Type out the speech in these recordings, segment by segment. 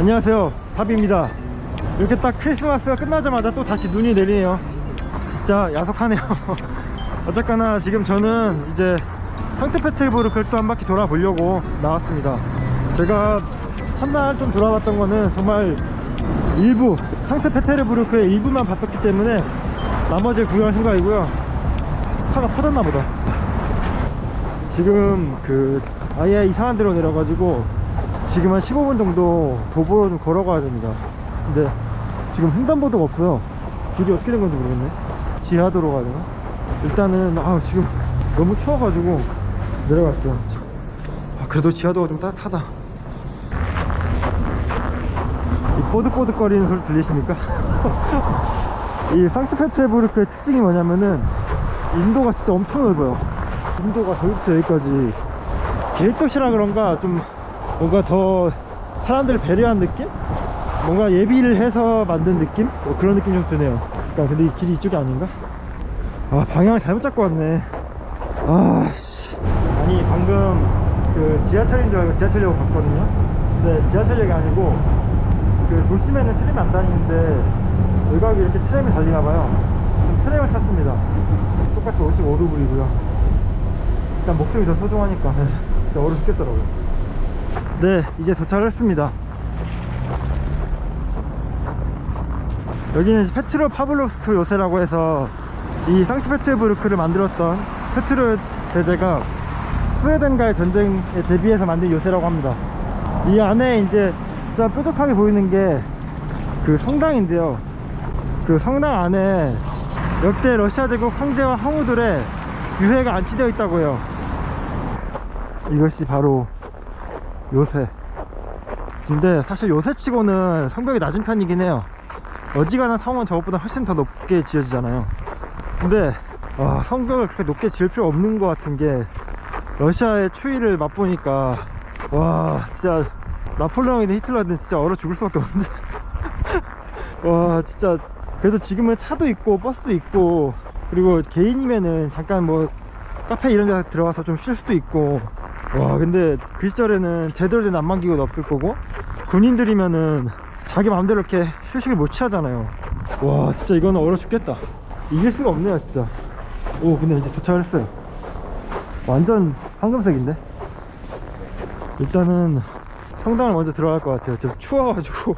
안녕하세요, 탑입니다. 이렇게 딱 크리스마스가 끝나자마자 또 다시 눈이 내리네요. 진짜 야속하네요. 어쨌거나 지금 저는 이제 상트페테르부르크를 또 한 바퀴 돌아보려고 나왔습니다. 제가 첫날 좀 돌아봤던 거는 정말 일부, 상트페테르부르크의 일부만 봤었기 때문에 나머지 구경할 생각이고요. 차가 터졌나 보다. 지금 아예 이상한 데로 내려가지고 지금 한 15분 정도 도보로 좀 걸어가야 됩니다. 근데 지금 횡단보도가 없어요. 길이 어떻게 된 건지 모르겠네. 지하도로 가야 되나? 일단은 지금 너무 추워가지고 내려갈게요. 그래도 지하도가 좀 따뜻하다. 이 뽀득뽀득거리는 소리 들리십니까? 이 상트페테르부르크의 특징이 뭐냐면은 인도가 진짜 엄청 넓어요. 인도가 저기부터 여기까지 계획도시라 그런가 좀 뭔가 더 사람들을 배려한 느낌? 뭔가 예비를 해서 만든 느낌? 뭐 그런 느낌이 좀 드네요. 그러니까 근데 이 길이 이쪽이 아닌가? 방향을 잘못 잡고 왔네. 아니 방금 지하철인 줄 알고 지하철역으로 갔거든요. 근데 지하철역이 아니고 도심에는 트램이 안 다니는데 외곽에 이렇게 트램이 달리나봐요. 지금 트램을 탔습니다. 똑같이 55루블이고요. 일단 목숨이 더 소중하니까 진짜 얼어 죽겠더라고요. 네, 이제 도착을 했습니다. 여기는 페트로 파블로스크 요새라고 해서 이 상트페테르부르크를 만들었던 페트로 대제가 스웨덴과의 전쟁에 대비해서 만든 요새라고 합니다. 이 안에 이제 진짜 뾰족하게 보이는 게 성당인데요. 성당 안에 역대 러시아 제국 황제와 황후들의 유해가 안치되어 있다고 해요. 이것이 바로 요새. 근데 사실 요새치고는 성벽이 낮은 편이긴 해요. 어지간한 성은 저것보다 훨씬 더 높게 지어지잖아요. 근데 성벽을 그렇게 높게 지을 필요 없는 것 같은 게 러시아의 추위를 맛보니까 와 진짜 나폴레옹이든 히틀러든 진짜 얼어 죽을 수밖에 없는데 와 진짜. 그래도 지금은 차도 있고 버스도 있고 그리고 개인이면은 잠깐 뭐 카페 이런 데 들어가서 좀 쉴 수도 있고. 와 근데 그 시절에는 제대로 된 난방기구도 없을 거고 군인들이면은 자기 마음대로 이렇게 휴식을 못 취하잖아요. 와 진짜 이거는 얼어 죽겠다. 이길 수가 없네요 진짜. 근데 이제 도착을 했어요. 완전 황금색인데. 일단은 성당을 먼저 들어갈 것 같아요. 지금 추워가지고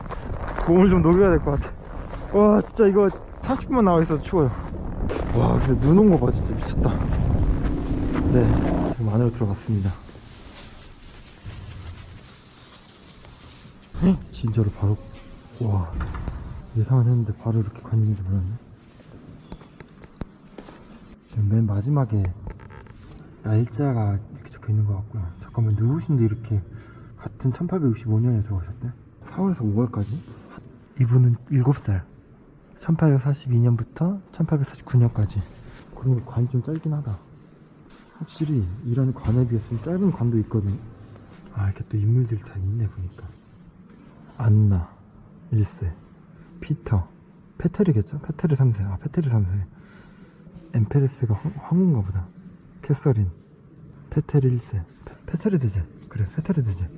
몸을 좀 녹여야 될 것 같아. 와 진짜 이거 30분만 나와 있어도 추워요. 와 근데 눈 온 거 봐. 진짜 미쳤다. 네, 지금 안으로 들어갔습니다. 진짜로 바로. 와 예상은 했는데 바로 이렇게 관있는 줄 몰랐네. 지금 맨 마지막에 날짜가 이렇게 적혀있는 것 같고요. 잠깐만, 누구신데 이렇게 같은 1865년에 들어가셨대? 4월에서 5월까지? 이분은 7살. 1842년부터 1849년까지. 그리고 관이 좀 짧긴 하다. 확실히 이런 관에 비해서 좀 짧은 관도 있거든. 이렇게 또 인물들이 다 있네 보니까. 안나 1세, 피터, 페테르겠죠? 페테르 3세. 페테르 3세. 엠페레스가 황후인가 보다. 캐서린, 페테르 1세, 페테르 대제. 그래, 페테르 대제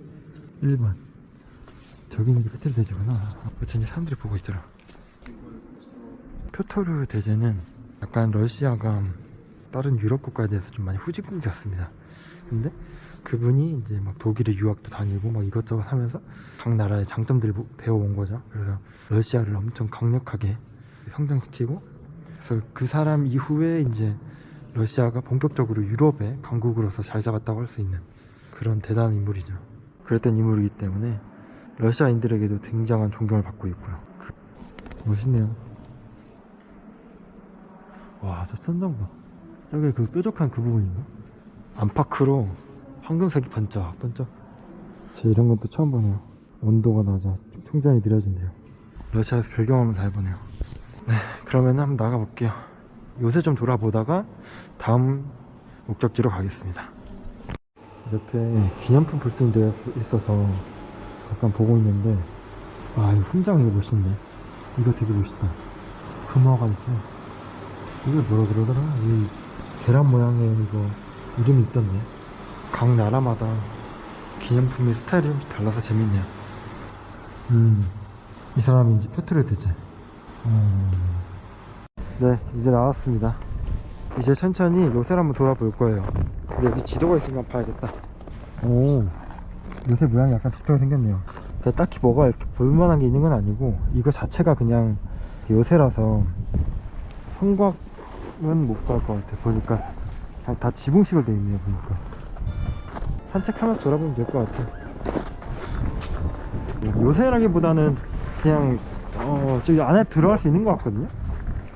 1번. 저기 있는 게 페테르 대제구나. 쟤네 사람들이 보고 있더라. 표토르 대제는 약간 러시아가 다른 유럽 국가에 대해서 좀 많이 후진국이었습니다. 근데 그분이 이제 막 독일에 유학도 다니고 막 이것저것 하면서 각 나라의 장점들을 배워온 거죠. 그래서 러시아를 엄청 강력하게 성장시키고, 그래서 그 사람 이후에 이제 러시아가 본격적으로 유럽의 강국으로서 잘 잡았다고 할 수 있는 그런 대단한 인물이죠. 그랬던 인물이기 때문에 러시아인들에게도 굉장한 존경을 받고 있고요. 멋있네요. 와, 저 천장 봐. 저게 뾰족한 그 부분인가? 안팎으로 황금색이 번쩍번쩍. 제가 이런 건 또 처음 보네요. 온도가 낮아 충전이 느려진대요. 러시아에서 별 경험을 다 해보네요. 네, 그러면 한번 나가볼게요. 요새 좀 돌아보다가 다음 목적지로 가겠습니다. 옆에 기념품 불승이 되어 있어서 잠깐 보고 있는데, 이 훈장 이거 멋있네. 이거 되게 멋있다. 금화가 있어. 이걸 뭐라 그러더라? 이 계란 모양의 이거 이름이 있던데. 각 나라마다 기념품의 스타일이 좀씩 달라서 재밌네요. 이 사람이 이제 포트레드제. 네, 이제 나왔습니다. 이제 천천히 요새를 한번 돌아볼 거예요. 근데 여기 지도가 있으니까 봐야겠다. 오, 요새 모양이 약간 독특하게 생겼네요. 그러니까 딱히 뭐가 이렇게 볼만한 게 있는 건 아니고, 이거 자체가 그냥 요새라서 성곽은 못 갈 것 같아. 보니까 그냥 다 지붕식으로 되어 있네요. 보니까 산책하면서 돌아보면 될 것 같아. 요새라기보다는 그냥 저기 안에 들어갈 수 있는 것 같거든요.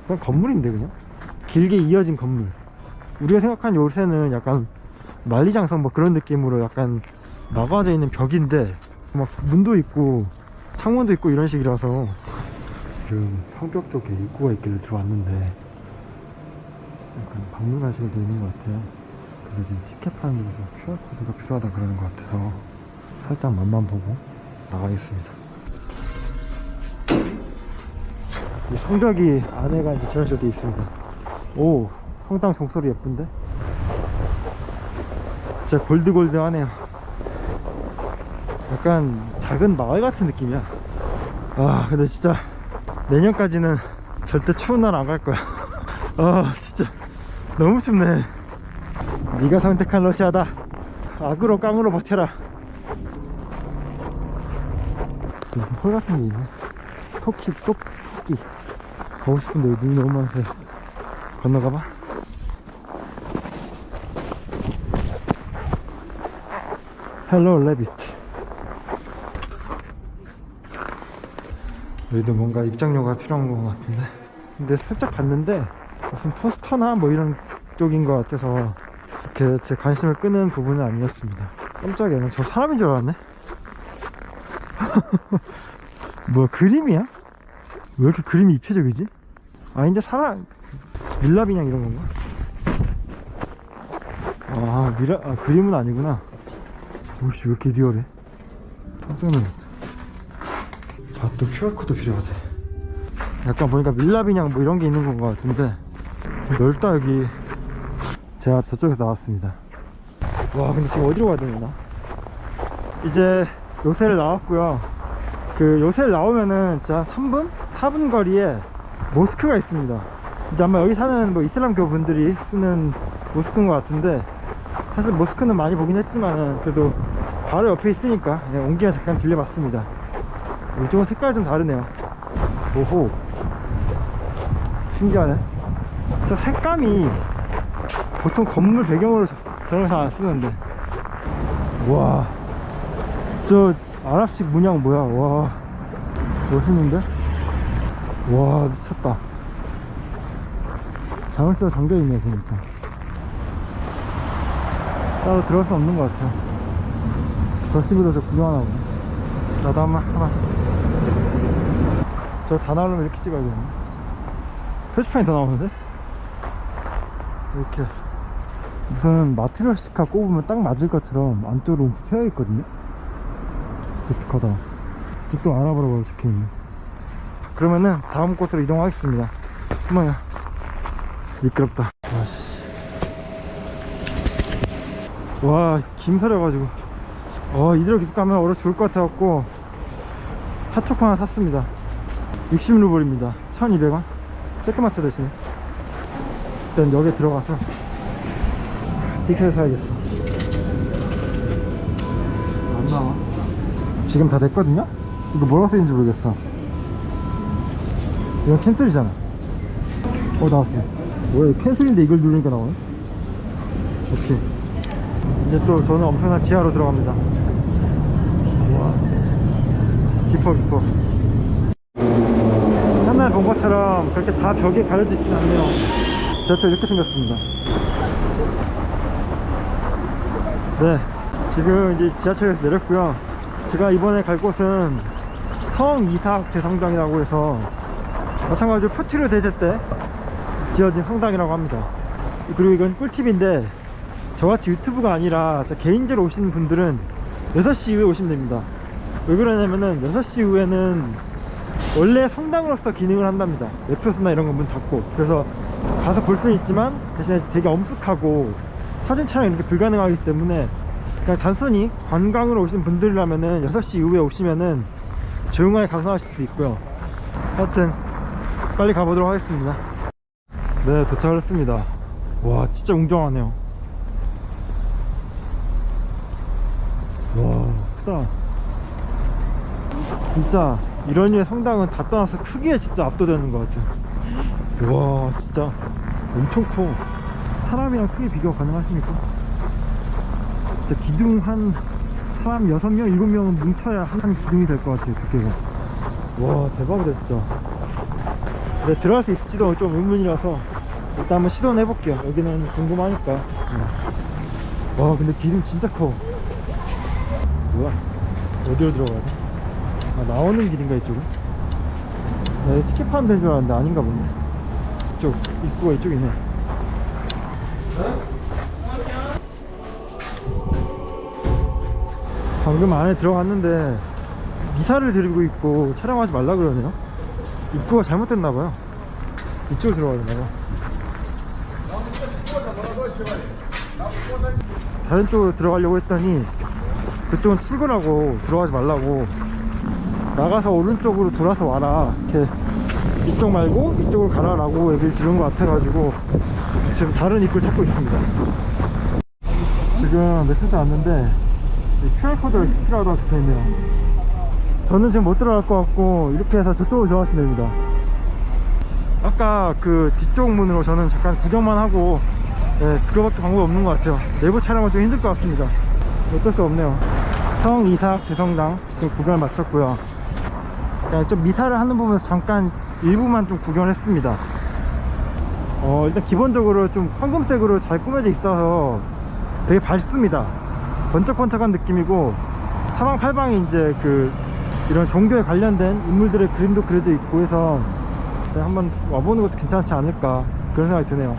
그냥 건물인데, 그냥 길게 이어진 건물. 우리가 생각하는 요새는 약간 만리장성 뭐 그런 느낌으로 약간 막아져 있는 벽인데, 막 문도 있고 창문도 있고 이런 식이라서 지금 성벽 쪽에 입구가 있길래 들어왔는데 약간 박물관식으로 되어 있는 것 같아요. 근데 지금 티켓 파는 데서 QR코드가 필요하다 그러는 것 같아서 살짝 맛만 보고 나가겠습니다. 이 성벽이 안에가 이제 저런 식으로 되어 있습니다. 오, 성당 종소리 예쁜데? 진짜 골드골드하네요. 약간 작은 마을 같은 느낌이야. 아, 근데 진짜 내년까지는 절대 추운 날 안 갈 거야. 아, 진짜 너무 춥네. 네가 선택한 러시아다. 악으로 깡으로 버텨라. 홀 같은 게 있네. 토끼. 가고 싶은데 눈이 너무 많아서 건너가봐. 헬로 레빗. 여기도 뭔가 입장료가 필요한 것 같은데, 근데 살짝 봤는데 무슨 포스터나 뭐 이런 쪽인 것 같아서 이렇게 제 관심을 끄는 부분은 아니었습니다. 깜짝이야, 저 사람인 줄 알았네. 뭐야, 그림이야? 왜 이렇게 그림이 입체적이지? 아닌데 사람 밀랍인형 이런 건가? 아, 그림은 아니구나. 오씨, 왜 이렇게 리얼해? 깜짝 놀랐다. 또 QR코드 필요하대. 약간 보니까 밀랍인형 뭐 이런 게 있는 것 같은데 넓다 여기. 제가 저쪽에서 나왔습니다. 와, 근데 지금 어디로 가야 되나? 이제 요새를 나왔고요. 그 요새를 나오면은 진짜 3분? 4분 거리에 모스크가 있습니다. 이제 아마 여기 사는 뭐 이슬람교 분들이 쓰는 모스크인 것 같은데, 사실 모스크는 많이 보긴 했지만은 그래도 바로 옆에 있으니까 그냥 온 김에 잠깐 들려봤습니다. 이쪽은 색깔이 좀 다르네요. 오호, 신기하네. 저 색감이 보통 건물 배경으로 저런 거 잘 안 쓰는데. 와, 저 아랍식 문양 뭐야. 와, 멋있는데? 와, 미쳤다. 자물쇠가 잠겨있네 보니까. 따로 들어갈 수 없는 것 같아요. 저 친구도 저 구경하나 보네. 나도 하나. 저 단화로는 이렇게 찍어야겠네. 표지판이 더 나오는데? 이렇게 무슨 마트리오시카 꼽으면 딱 맞을 것처럼 안쪽으로 움푹 패여있거든요. 독특하다. 또 알아보라고 적혀있네. 그러면은 다음 곳으로 이동하겠습니다. 뭐야, 미끄럽다. 와씨, 와, 김서려가지고 이대로 계속 가면 얼어 죽을 것 같아갖고 핫초코 하나 샀습니다. 60루블입니다 1200원 쬐끄맣죠 대신에. 일단 여기에 들어가서 티켓을 사야겠어. 안 나와. 지금 다 됐거든요? 이거 뭐라고 쓰인지 모르겠어. 이건 캔슬이잖아. 나왔어. 뭐야, 캔슬인데 이걸 누르니까 나오네. 오케이. 이제 또 저는 엄청난 지하로 들어갑니다. 우와, 깊어. 옛날에 본 것처럼 그렇게 다 벽에 가려져 있진 않네요. 지하철 이렇게 생겼습니다. 네, 지금 이제 지하철에서 내렸고요. 제가 이번에 갈 곳은 성이삭 대성당이라고 해서 마찬가지로 포티르 대제 때 지어진 성당이라고 합니다. 그리고 이건 꿀팁인데, 저같이 유튜브가 아니라 개인적으로 오시는 분들은 6시 이후에 오시면 됩니다. 왜 그러냐면은 6시 이후에는 원래 성당으로서 기능을 한답니다. 매표소나 이런 건 문 닫고. 그래서 가서 볼 수는 있지만 대신에 되게 엄숙하고 사진 촬영 이렇게 불가능하기 때문에 그냥 단순히 관광으로 오신 분들이라면은 6시 이후에 오시면은 조용하게 감상하실 수 있고요. 하여튼 빨리 가보도록 하겠습니다. 네, 도착을 했습니다. 와, 진짜 웅장하네요. 와, 크다. 진짜 이런 류의 성당은 다 떠나서 크기에 진짜 압도되는 것 같아요. 와, 진짜 엄청 커. 사람이랑 크게 비교 가능하십니까? 진짜 기둥 한 사람 6명, 7명은 뭉쳐야 한 기둥이 될 것 같아요, 두께가. 와, 대박이다 진짜. 네, 들어갈 수 있을지도 좀 의문이라서 일단 한번 시도는 해볼게요. 여기는 궁금하니까. 와, 근데 기둥 진짜 커. 뭐야, 어디로 들어가야 돼? 아, 나오는 길인가 이쪽은? 네, 티켓 파는 데인 줄 알았는데 아닌가 보네. 이쪽 입구가 이쪽이네. 방금 안에 들어갔는데 미사를 드리고 있고 촬영하지 말라 그러네요. 입구가 잘못됐나봐요. 이쪽으로 들어가야 되나봐. 다른 쪽으로 들어가려고 했더니 그쪽은 출근하고 들어가지 말라고, 나가서 오른쪽으로 돌아서 와라, 이렇게 이쪽 말고 이쪽으로 가라 라고 얘기를 들은 것 같아가지고 지금 다른 입구를 찾고 있습니다. 지금 매표소 왔는데 QR코드를 스캔하다가 적혀있네요. 저는 지금 못 들어갈 것 같고 이렇게 해서 저쪽으로 들어가시면 됩니다. 아까 그 뒤쪽 문으로 저는 잠깐 구경만 하고, 네, 그거밖에 방법이 없는 것 같아요. 내부 촬영은 좀 힘들 것 같습니다. 어쩔 수 없네요. 성이삭 대성당 지금 구경을 마쳤고요. 그냥 좀 미사를 하는 부분에서 잠깐 일부만 좀 구경을 했습니다. 일단 기본적으로 좀 황금색으로 잘 꾸며져 있어서 되게 밝습니다. 번쩍번쩍한 느낌이고, 사방팔방에 이제 그 이런 종교에 관련된 인물들의 그림도 그려져 있고 해서 한번 와보는 것도 괜찮지 않을까, 그런 생각이 드네요.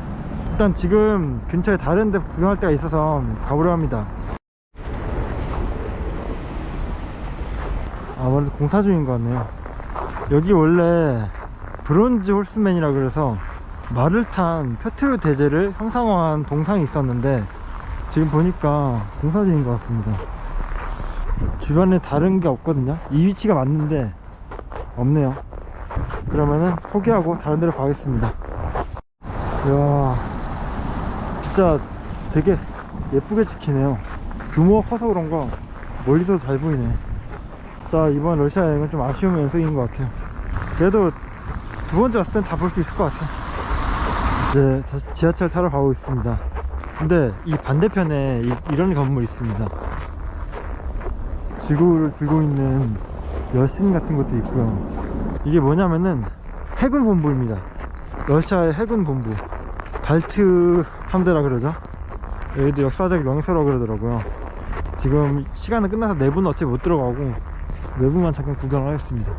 일단 지금 근처에 다른 데 구경할 데가 있어서 가보려 합니다. 아, 원래 공사 중인 것 같네요. 여기 원래 브론즈 홀스맨이라 그래서 말을 탄 표트르 대제를 형상화한 동상이 있었는데 지금 보니까 공사 중인 것 같습니다. 주변에 다른 게 없거든요. 이 위치가 맞는데 없네요. 그러면은 포기하고 다른 데로 가겠습니다. 이야, 진짜 되게 예쁘게 찍히네요. 규모가 커서 그런가 멀리서도 잘 보이네. 진짜 이번 러시아 여행은 좀 아쉬운 연속인 것 같아요. 그래도 두 번째 왔을 땐 다 볼 수 있을 것 같아요. 이제 다시 지하철 타러 가고 있습니다. 근데 이 반대편에 이런 건물이 있습니다. 지구를 들고 있는 여신 같은 것도 있고요. 이게 뭐냐면은 해군 본부입니다. 러시아의 해군 본부, 발트 함대라 그러죠. 여기도 역사적 명소라고 그러더라고요. 지금 시간은 끝나서 내부는 어차피 못 들어가고 외부만 잠깐 구경을 하겠습니다.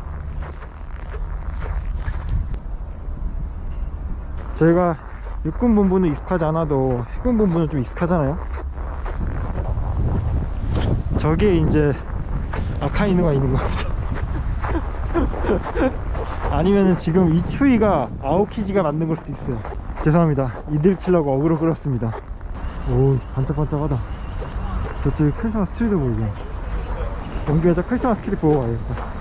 저희가 육군 본부는 익숙하지 않아도 해군 본부는 좀 익숙하잖아요. 저기에 이제 아카이누가 있는 것 같아요. 아니면은 지금 이 추위가 아오키지가 만든 걸 수도 있어요. 죄송합니다. 이들 치려고 어그로 끌었습니다. 오, 반짝반짝하다. 저쪽에 크리스마스 트리도 보이고. 옮겨서 크리스마스 트리 보고 가야겠다.